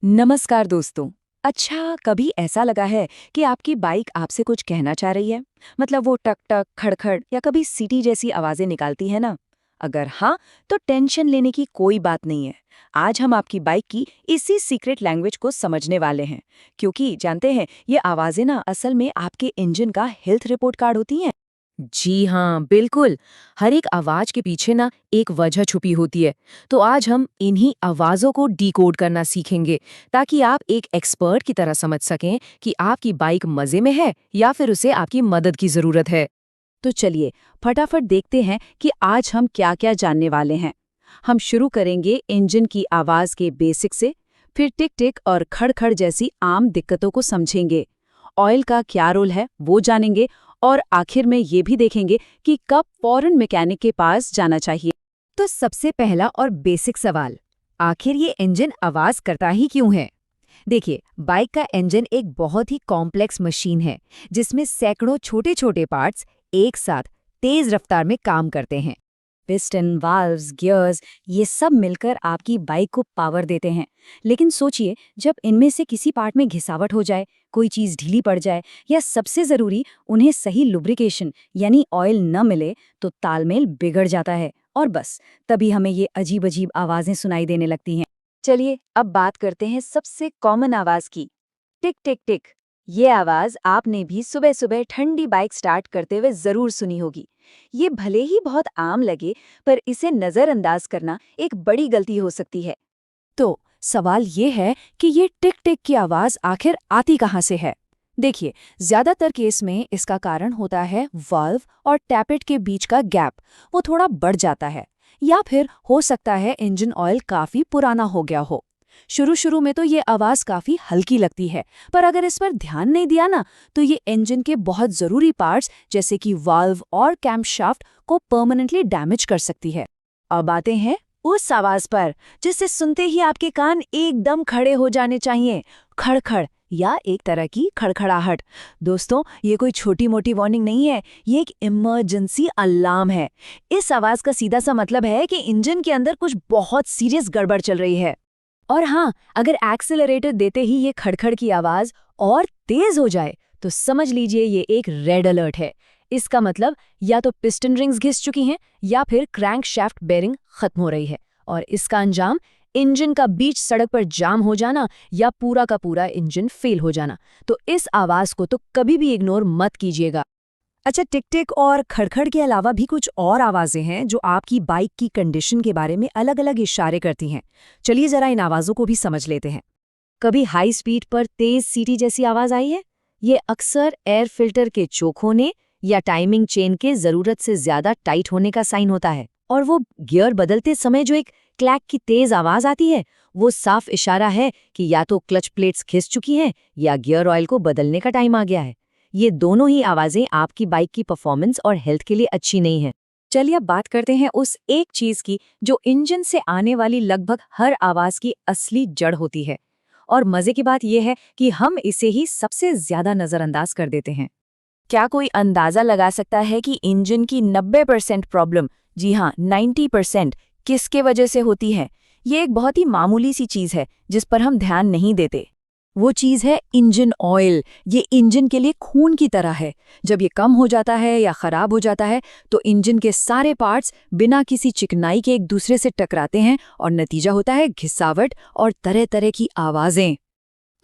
नमस्कार दोस्तों। अच्छा, कभी ऐसा लगा है कि आपकी बाइक आपसे कुछ कहना चाह रही है? मतलब वो टक टक, खड़खड़ या कभी सीटी जैसी आवाजें निकालती है ना? अगर हाँ, तो टेंशन लेने की कोई बात नहीं है। आज हम आपकी बाइक की इसी सीक्रेट लैंग्वेज को समझने वाले हैं, क्योंकि जानते हैं ये आवाजें ना असल में आपके इंजन का हेल्थ रिपोर्ट कार्ड होती हैं। जी हाँ, बिल्कुल। हर एक आवाज के पीछे ना एक वजह छुपी होती है। तो आज हम इन्हीं आवाजों को डिकोड करना सीखेंगे, ताकि आप एक एक्सपर्ट की तरह समझ सकें कि आपकी बाइक मजे में है या फिर उसे आपकी मदद की जरूरत है। तो चलिए फटाफट देखते हैं कि आज हम क्या-क्या जानने वाले हैं। हम शुरू करेंगे इंजन की आवाज के बेसिक से, फिर टिक-टिक और खड़-खड़ जैसी आम दिक्कतों को समझेंगे। ऑयल का क्या रोल है वो जानेंगे और आखिर में ये भी देखेंगे कि कब फौरन मैकेनिक के पास जाना चाहिए। तो सबसे पहला और बेसिक सवाल, आखिर ये इंजन आवाज करता ही क्यों है? देखिए, बाइक का इंजन एक बहुत ही कॉम्प्लेक्स मशीन है, जिसमें सैकड़ों छोटे छोटे पार्ट्स एक साथ तेज रफ्तार में काम करते हैं। पिस्टन, वाल्व्स, गियर्स, ये सब मिलकर आपकी बाइक को पावर देते हैं। लेकिन सोचिए, जब इनमें से किसी पार्ट में घिसावट हो जाए, कोई चीज़ ढीली पड़ जाए या सबसे ज़रूरी उन्हें सही लुब्रिकेशन यानी ऑयल न मिले, तो तालमेल बिगड़ जाता है और बस तभी हमें ये अजीब-अजीब आवाज़ें सुनाई देने लगती हैं। चलिए, अब बात करते हैं सबसे कॉमन आवाज़ की। टिक टिक टिक। ये आवाज़ आपने भी सुबह-सुबह ठंडी बाइक स्टार्ट करते हुए ज़रूर सुनी होगी। ये भले ही बहुत आम लगे, पर इसे नज़रअंदाज करना एक बड़ी गलती हो सकती है। तो सवाल ये है कि ये टिक टिक की आवाज़ आखिर आती कहाँ से है? देखिए, ज्यादातर केस में इसका कारण होता है वाल्व और टैपेट के बीच का गैप। वो थोड़ा बढ़ जाता है, या फिर हो सकता है इंजन ऑयल काफी पुराना हो गया हो। शुरू शुरू में तो ये आवाज काफी हल्की लगती है, पर अगर इस पर ध्यान नहीं दिया ना, तो ये इंजन के बहुत जरूरी पार्ट्स जैसे कि वाल्व और कैम्पशाफ्ट को परमानेंटली डैमेज कर सकती है। अब आते हैं उस आवाज पर जिसे सुनते ही आपके कान एकदम खड़े हो जाने चाहिए। खड़खड़, या एक तरह की खड़खड़ाहट। दोस्तों, ये कोई छोटी मोटी वार्निंग नहीं है, ये एक इमरजेंसी अलार्म है। इस आवाज का सीधा सा मतलब है कि इंजन के अंदर कुछ बहुत सीरियस गड़बड़ चल रही है। और हाँ, अगर एक्सेलरेटर देते ही ये खड़खड़ की आवाज और तेज हो जाए, तो समझ लीजिए ये एक रेड अलर्ट है। इसका मतलब या तो पिस्टन रिंग्स घिस चुकी हैं या फिर क्रैंकशाफ्ट बेरिंग खत्म हो रही है, और इसका अंजाम इंजन का बीच सड़क पर जाम हो जाना या पूरा का पूरा इंजन फेल हो जाना। तो इस आवाज को तो कभी भी इग्नोर मत कीजिएगा। अच्छा, टिक-टिक और खड़खड़ के अलावा भी कुछ और आवाजें हैं जो आपकी बाइक की कंडीशन के बारे में अलग-अलग इशारे करती हैं। चलिए जरा इन आवाजों को भी समझ लेते हैं। कभी हाई स्पीड पर तेज सीटी जैसी आवाज आई है? ये अक्सर एयर फिल्टर के चोक होने या टाइमिंग चेन के जरूरत से ज्यादा टाइट होने का साइन होता है। और वो गियर बदलते समय जो एक क्लैक की तेज आवाज आती है, वो साफ इशारा है कि या तो क्लच प्लेट्स घिस चुकी हैं या गियर ऑयल को बदलने का टाइम आ गया है। ये दोनों ही आवाजें आपकी बाइक की परफॉर्मेंस और हेल्थ के लिए अच्छी नहीं है। चलिए अब बात करते हैं उस एक चीज की जो इंजन से आने वाली लगभग हर आवाज की असली जड़ होती है। और मजे की बात यह है कि हम इसे ही सबसे ज्यादा नजरअंदाज कर देते हैं। क्या कोई अंदाजा लगा सकता है कि इंजन की 90% प्रॉब्लम, जी हाँ 90%, किसके वजह से होती है? ये एक बहुत ही मामूली सी चीज है जिस पर हम ध्यान नहीं देते। वो चीज है इंजन ऑयल। ये इंजन के लिए खून की तरह है। जब ये कम हो जाता है या खराब हो जाता है, तो इंजन के सारे पार्ट्स बिना किसी चिकनाई के एक दूसरे से टकराते हैं और नतीजा होता है घिसावट और तरह तरह की आवाजें।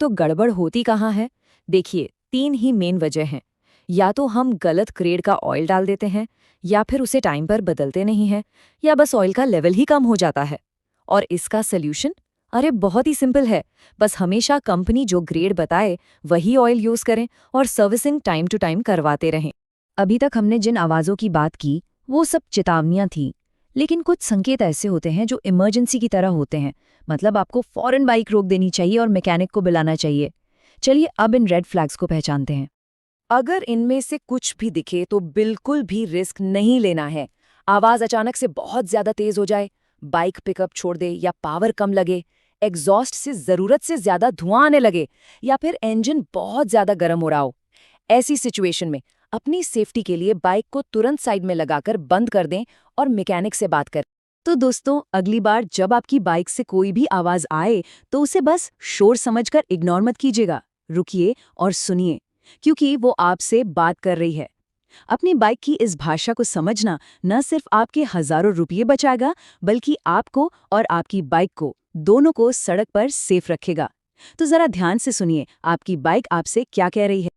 तो गड़बड़ होती कहाँ है? देखिए, तीन ही मेन वजह हैं। या तो हम गलत ग्रेड का ऑयल डाल देते हैं, या फिर उसे टाइम पर बदलते नहीं हैं, या बस ऑयल का लेवल ही कम हो जाता है। और इसका सल्यूशन, अरे बहुत ही सिंपल है। बस हमेशा कंपनी जो ग्रेड बताए वही ऑयल यूज करें और सर्विसिंग टाइम टू टाइम करवाते रहें। अभी तक हमने जिन आवाजों की बात की वो सब चेतावनियां थीं, लेकिन कुछ संकेत ऐसे होते हैं जो इमरजेंसी की तरह होते हैं। मतलब आपको फौरन बाइक रोक देनी चाहिए और मैकेनिक को बुलाना चाहिए। चलिए अब इन रेड फ्लैग्स को पहचानते हैं। अगर इनमें से कुछ भी दिखे तो बिल्कुल भी रिस्क नहीं लेना है। आवाज अचानक से बहुत ज्यादा तेज हो जाए, बाइक पिकअप छोड़ दे या पावर कम लगे, एग्जॉस्ट से जरूरत से ज्यादा धुआं आने लगे, या फिर इंजन बहुत ज्यादा गर्म हो रहा हो, ऐसी सिचुएशन में अपनी सेफ्टी के लिए बाइक को तुरंत साइड में लगाकर बंद कर दें और मैकेनिक से बात करें। तो दोस्तों, अगली बार जब आपकी बाइक से कोई भी आवाज आए तो उसे बस शोर समझकर इग्नोर मत कीजिएगा। रुकिए और सुनिए, क्योंकि वो आपसे बात कर रही है। अपनी बाइक की इस भाषा को समझना न सिर्फ आपके हजारों रुपये बचाएगा, बल्कि आपको और आपकी बाइक को दोनों को सड़क पर सेफ रखेगा। तो जरा ध्यान से सुनिए, आपकी बाइक आपसे क्या कह रही है।